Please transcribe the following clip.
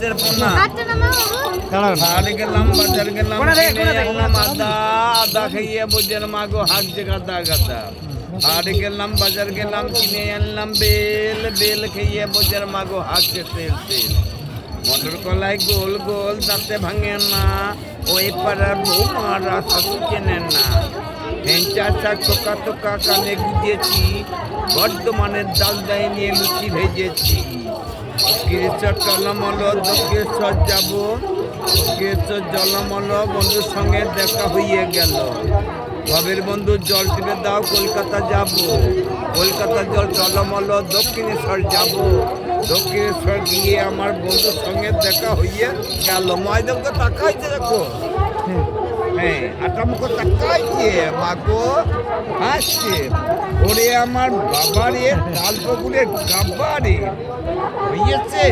হাতের পোনা হাট গেলাম বাজার গেলাম আদা খাইয়ে বুঝেন মাগো হাত যে গাদা গাদা হাট গেলাম বাজার গেলাম কিনে আনলাম বেল বেল খাইয়ে বুঝেন মাগো হাত যে তেল তেল মটর কলাই গোল গোল তাতে ভাঙে না ওই পাড়ার বৌমারা শাশু কেনেন না ভেঞ্চার শাক টোকা টোকা কানে গুঁজেছি বর্ধমানের ডালদায় নিয়ে লুচি ভেজেছি কেশর টলমল দক্ষেশ্বর যাব কেশর জলমল বন্ধুর সঙ্গে দেখা হয়ে গেল ভবের বন্ধু জল টিপে দাও কলকাতা যাব কলকাতা জল টলমল দক্ষিণেশ্বর যাব দক্ষিণেশ্বর গিয়ে আমার বন্ধুর সঙ্গে দেখা হয়ে গেল ময়দানকে তাকাইছে দেখো হ্যাঁ আটামুখ তাকাইছে মাগো হাসছে ওরে আমার বাবারে তালপুকুরের গাব্বারে হয়েছে